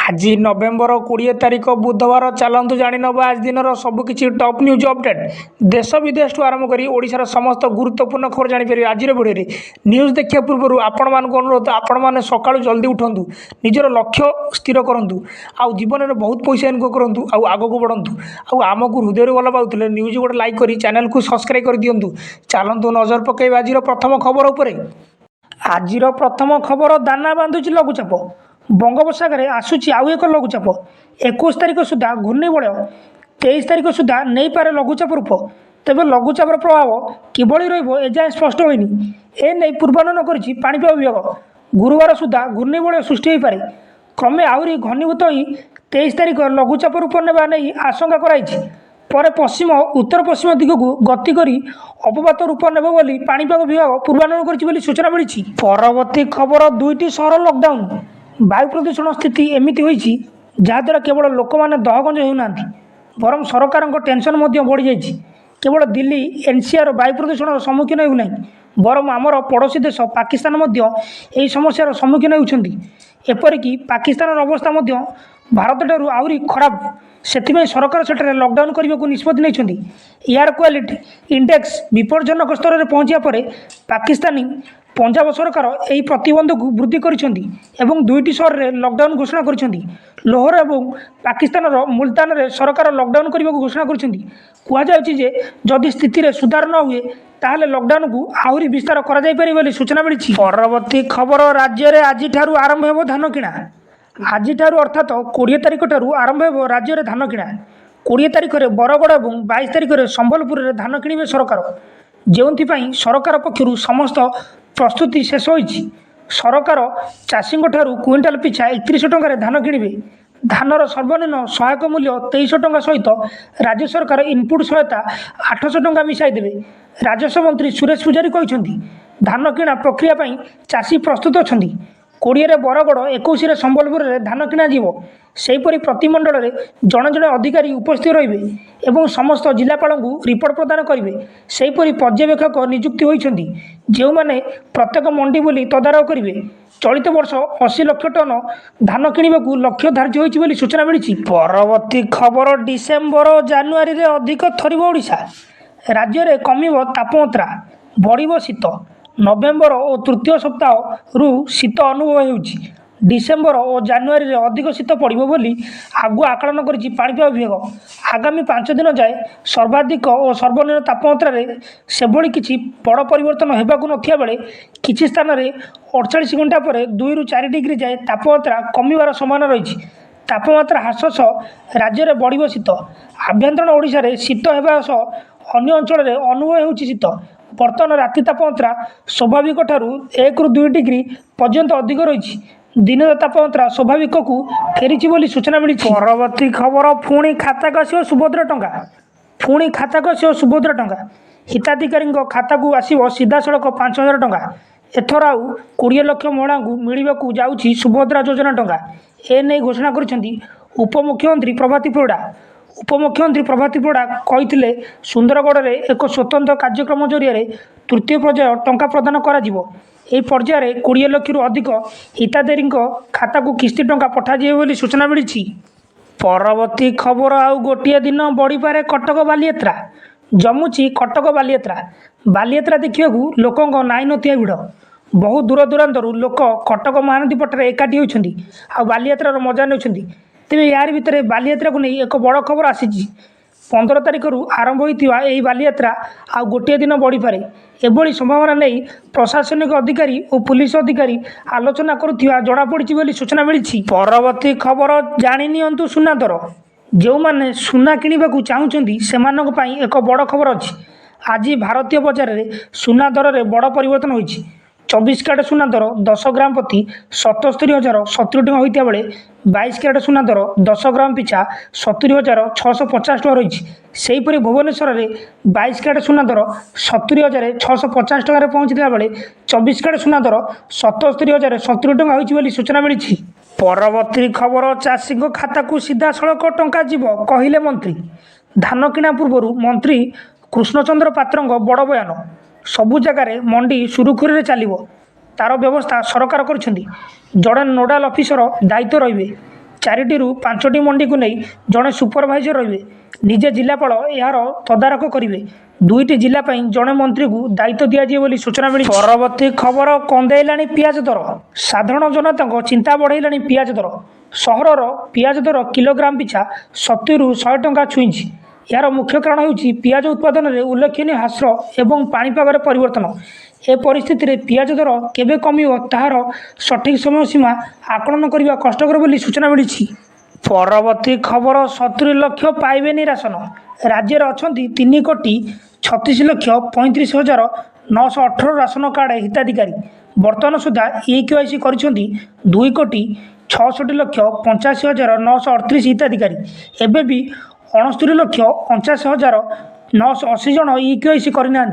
आज नवेम्बर 20 तारिख बुधवार चलतु जाणीनवा आज दिन सबकि टॉप न्यूज अपडेट देश विदेश आरंभ कर ओडिशार समस्त गुरुत्वपूर्ण खबर जापर आज भिडियो न्यूज देखा पूर्व आपण मान अनुरोध आपण मैंने सका जल्दी उठूँ निजर लक्ष्य स्थिर करूँ आउ जीवन में बहुत पैसा इनकम करूँ आग को बढ़ू आम को हृदय भल पाते न्यूज गोटे लाइक कर चैनल को सब्सक्राइब कर दिंतु चलतु नजर पकड़ आज प्रथम खबर उपर आज प्रथम खबर दाना बांधुची लघुचाप बंगोपसागर आसूची आउ एक लघुचाप 21 तारिख सुधा घूर्णिबलय 23 तारिख सुधा नहीं पारे लघुचाप रूप तेज लघुचापर प्रभाव किभली रजाए स्पष्ट होनी एने पूर्वानुमान करिछि पाणीपाग विभाग गुरुवार सुधा घूर्णिबलय सृष्टि हो पारे क्रमे आहरी घनीभूत हो 23 तारिख लघुचाप रूप नेबा नहीं आशंका कराई पर पश्चिम उत्तर पश्चिम दिग को गति करी अपपात रूप नेब बोली पाणीपाग विभाग पूर्वानुमान करिछि सूचना मिली। परवर्ती खबर दुईटी सहर लॉकडाउन वायु प्रदूषण स्थिति एमती होती जहाद्वारा केवल लोक मैंने दहगंज होना बरम सरकार टेंशन बढ़ी जाइए केवल दिल्ली एनसीआर वायु प्रदूषण सम्मुखीन होना बरम आमर पड़ोशी देश पाकिस्तान यही समस्यार सम्मुखीन होती एपरिक पाकिस्तान अवस्था भारत ठारू आहरी खराब से सरकार सेठारे लॉकडाउन करने को निष्पत्ति नहीं एयर क्वालिटी इंडेक्स विपज्जनक स्तर में पहुँचा पर पाकिस्तानी पंजाब सरकार यही प्रतिबंध को वृद्धि कर दुईटी सहर में लॉकडाउन घोषणा कर लोहर और पाकिस्तान मुल्तान में सरकार लॉकडाउन करने को घोषणा कर जदि स्थिति में सुधार न हुए ताहले लॉकडाउन को आहरी विस्तार कर सूचना मिली। परवर्ती खबर राज्य में आज आरंभ हो धान किणा आज अर्थात 20 तारिख ठारू आरंभ हो राज्य में धान किणा 20 तारिख में बरगड़ और 22 तारिख में संबलपुर में धान किणे सरकार जो सरकार पक्षर समस्त प्रस्तुति शेष होइछि सरकार चाषी क्विंटाल पिछा 3100 टंकार धान किणवे धानर सर्वनिम्न सहायक मूल्य 2300 टंका सहित राज्य सरकार इनपुट सहायता 800 टंका मिसाई देवे राजस्व मंत्री सुरेश पूजारी कहते धान किणा प्रक्रिया चाषी प्रस्तुत अच्छा 20 रे बरगड़ 21 संबलपुर में धान किणा सेहीपरि प्रतिमंडल में जड़े जड़े अधिकारी उपस्थित रहिबे एवं समस्त जिलापाल को रिपोर्ट प्रदान करेंगे सेहीपरि पर्यवेक्षक नियुक्ति होइछन्ति जो माने प्रत्येक मंडी बोली तदारख करेंगे चलित वर्ष 80 लाख टन धान किणवा को लक्ष्य धार्य होइछि बोली सूचना मिली। परवर्ती खबर डिसेम्बर जानुआरी रे अधिक थरिब ओडिशा राज्य में कमिब तापमात्रा बढ़िब शीत नवेम्बर और तृतीय सप्ताह रु शीत अनुभव होउछि डिसेम्बर और जानुआरी रे अधिक शीत पड़ो बोली आगु आकलन करिछि पाणीपाग विभाग आगामी 5 दिन जाए सर्वाधिक और सर्वनिम्न तापमात्रा से भली किछि बड़ परिवर्तन हेबाकु नथिया बेले किछि स्थान रे 48 घंटा पर 2 रु 4 डिग्री जाए तापमात्रा कमिवार संभावना रही तापमात्रा ह्रास सह राज्य में बढ़िब शीत आभ्यंतरण ओडिशा रे शीत हेबा सह अन्य अंचल में अनुभव होउछि शीत बर्तमान राति तापमात्रा स्वाभाविक ठारू 1 रु 2 डिग्री पर्यंत अधिक रही दिन तापमात्रा स्वाभाविक को फेरी बोली सूचना मिली। परवर्ती खबर पुणी खाता आसो सुभद्रा टंका पुणी खाता आसो सुभद्रा टंका हिताधिकारी खाता को आसो सीधा सड़क 5000 टंका एथर आउ 20 लाख महिला को मिलवाक जाऊँगी सुभद्रा योजना टंका एने घोषणा कर उपमुख्यमंत्री प्रभाती परिड़ा उपमुख्यमंत्री प्रभाती परिड़ा कहते सुंदरगढ़ में एक स्वतंत्र कार्यक्रम जरिए तृतीय पर्याय टंका प्रदान करा यह पर्यायर 20 लाख रु अधिक हिताधिकारी खाता को किस्ती टंका पठाଯିए सूचना मिली। परवर्ती खबर आउ गोटे दिन बढ़ी पारे कटक बालीयात्रा जमुची कटक बालीयात्रा बालीयात्रा देखा लोकों नाई नथिया भिड़ बहु दूर दूरांतर लोक कटक महानदी पटरे एकाठी होती बालीयात्रार मजा नेउछन्ति तेज यार भितर बालीयात्रा को नहीं एक बड़ खबर आसी 15 तारिख रु आरंभ होता यही बालीयात्रा आ गोटे दिन बढ़ी पारे एभली संभावना नहीं प्रशासनिक अधिकारी और पुलिस अधिकारी आलोचना करुवा जमापड़ी सूचना मिली। परवर्ती खबर जाणी नियंतु सुना दर जो मैंने सुना किणवा चाहूँगी से एक बड़ खबर अच्छी आज भारतीय बजार में सुना दर में बड़ परिवर्तन होती 24 क्यारेट सुना दर 10 ग्राम प्रति 77,070 टଙ୍କା होता बेले 22 क्यारेट सुना दर 10 ग्राम पिछा 70,650 टଙ୍କା रही सेहीपरि भुवनेश्वर में 22 क्यारेट सुना दर 70,650 टଙ୍କା पहुँचता बेले 24 क्यारेट सुना दर 77,070 टଙ୍କା होती सूचना मिली। परवर्ती खबर चाषी खाता को सीधा सड़क टंका जीव कहले मंत्री धान किणा पूर्व मंत्री कृष्णचंद्र पात्र बड़ बयान सबु जगार मंडी सुरुखुरी चलो तार व्यवस्था सरकार कर जड़े नोडाल अफिसर दायित्व रे 4ଟି ରୁ 5ଟି मंडी को नहीं जड़े सुपरभाइजर रे निजे जिलापाल यार तदारख करेंगे। 2टी जिला जड़े मंत्री को दायित्व दिज्व बोली सूचना मिली। परवर्ती खबर कंदेला पियाज दर साधारण जनता चिंता बढ़ेला पियाज दर सहरर पियाज दर किलोग्राम पिछा 70 ରୁ 100 टंका छुईं। यार मुख्य कारण होउछि पियाज उत्पादन में उल्लेखनीय ह्रास एवं पाणीपागर परिवर्तन। ए परिस्थिति रे पियाज दर केबे कमियो ताहार सठिक समय सीमा आकलन करने कष्टकर बोली सूचना मिली। परवर्ती खबर 70 लाख पाइबेनी राशन राज्य अच्छी 3,36,35,918 राशन कार्ड हिताधिकारी बर्तमान सुधा EKYC कर 2,66,85,938 हिताधिकारी एवं भी 69,49,980 जन EKYC करना।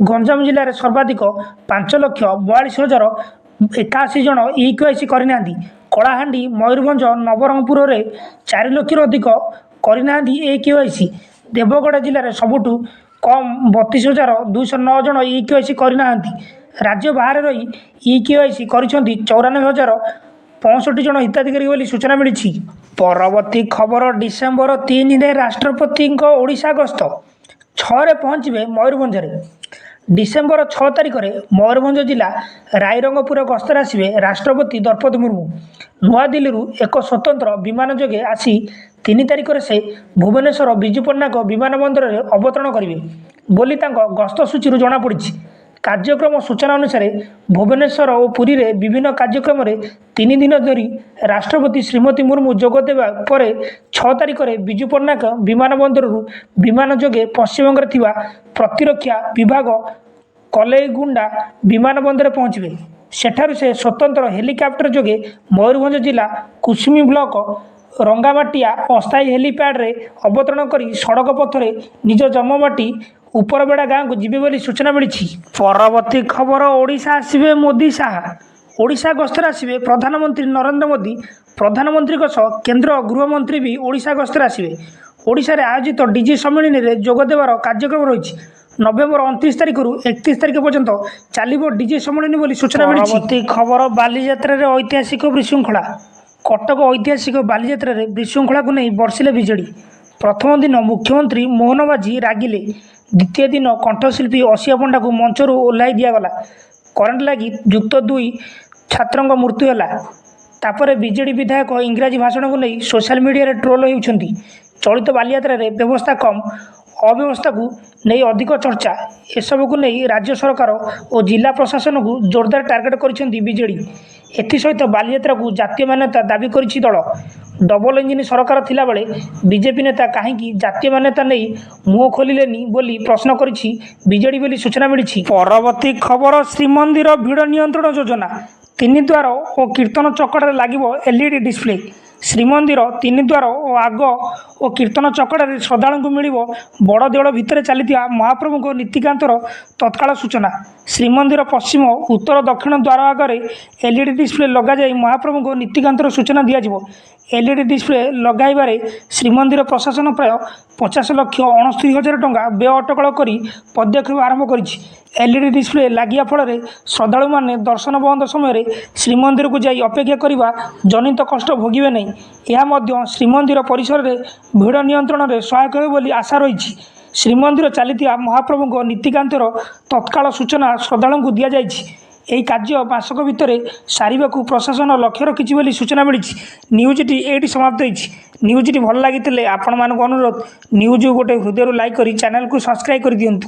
गंजाम जिले में सर्वाधिक 5,42,81 जन EKYC करना। कलाहांडी मयूरभंज नवरंगपुर में 4 लाख अधिक करना EKYC। देवगढ़ जिले में सबुठु कम 32,209 जन EKYC करना। राज्य बाहर रही EKYC कर 94,065 जन हिताधिकारी बोली सूचना मिली। परवर्ती खबर डिसेम्बर 3 रे राष्ट्रपति ओडिशा गस्त 6 रे पहुंचे मयूरभंज। डिसेम्बर 6 तारिख में मयूरभंज जिला रायरंगपुर गस्तर आसवे राष्ट्रपति द्रौपदी मुर्मू। नुआदिल्ली एक स्वतंत्र विमान जोगे आसी 3 तारिख से भुवनेश्वर विजु पट्टनायक विमानबंदर में अवतरण करेंगे बोली गस्त सूची जमापड़ी। कार्यक्रम सूचना अनुसार भुवनेश्वर और पुरी रे विभिन्न कार्यक्रम में 3 दिन धरी राष्ट्रपति श्रीमती मुर्मू जोगदेवा पर 6 तारिख में विजु पट्टनायक विमानबंदर विमान जोगे पश्चिमबंग प्रतिरक्षा विभाग कलईगुंडा विमानबंदर पहुंचे। सेठारु से स्वतंत्र हेलिकप्टर जोगे मयूरभंज जिला कुसुमी ब्लॉक रंगामाटिया अस्थायी हेलीपैड रे अवतरण करी सड़क पथरे निज जन्ममाटी उपरबेड़ा गाँव को जीवे बोली सूचना मिली। परवर्ती खबर ओडिशा आसवे मोदी शाह ओडिशा गस्तर आसवे प्रधानमंत्री नरेंद्र मोदी। प्रधानमंत्री केंद्र गृहमंत्री भी ओडिशा गस्तर आसवे। ओडिशा रे आयोजित डीजी सम्मेलन में जोगदेवार कार्यक्रम रही। नवेम्बर 29 तारिख रु 31 तारिख पर्यंत चलो डीजे सम्मेलन बोली सूचना मिली। परवर्ती खबर बालीजात्रा रे ऐतिहासिक विशृंखला कटक ऐतिहासिक बालीजात्रा रे विशृंखला को नहीं बर्षिले बिजेडी। प्रथम दिन मुख्यमंत्री मोहन बाजी रागिले। द्वितीय दिन कंठशिल्पी असिया पंडा को मंचर ओह्लाई दिगला। करेन्ट लगी युक्त 2 छात्र मृत्यु है। तापर बीजेडी विधायक इंग्राजी भाषण को नहीं सोशल मीडिया रे ट्रोल होती। चलित बालीजात्रा रे व्यवस्था कम अव्यवस्था को नहीं अधिक चर्चा। एसबू को नहीं राज्य सरकार और जिला प्रशासन को जोरदार टार्गेट करिसेंती बीजेडी। एसत बालीजात्रा को जातीय मान्यता दाबी करिछि दल। डबल इंजिन सरकार थिला बेले बीजेपी नेता कहीं जातीय मान्यता नहीं मुह खोलिलेनी बोली प्रश्न करिछि बीजेडी बोली सूचना मिली। परवर्ती खबर श्रीमंदिर भिड़ नियंत्रण योजना 3 द्वार और कीर्तन चकड़े लगे LED डिस्प्ले। श्रीमंदिर 3 द्वार और आग और कीर्तन चकड़े श्रद्धालु को मिल बड़ देवल भितर चली महाप्रभु को नीतिकांतर तत्काल सूचना। श्रीमंदिर पश्चिम उत्तर दक्षिण द्वार आगे LED डिस्प्ले लगाई महाप्रभु को नीतिकांतर सूचना दिज्व। LED डिस्प्ले लगाइबारे श्रीमंदिर प्रशासन प्राय 50,69,000 टंका व्यय अटकल कर पदक्षेप आरंभ कर। LED डिस्प्ले लगिया फल श्रद्धालु माने दर्शन बंद समय श्रीमंदिर को जाई अपेक्षा करने जनित कष्ट भोगे नहीं। यह श्रीमंदिर परिसर में भिड़ नियंत्रण में सहायक हो बोली आशा रही। श्रीमंदिर चली महाप्रभु को नीतिकांतर तत्काल सूचना श्रद्धालु को दि जाएगी। यही कार्य मासक भितर सारे प्रशासन लक्ष्य रखी बोली सूचना मिली। न्यूजटी ये समाप्त होती। न्यूजटी भल लगी आपण मानक अनुरोध न्यूज गोटे हृदय लाइक कर चैनल को सब्सक्राइब कर दिंतु।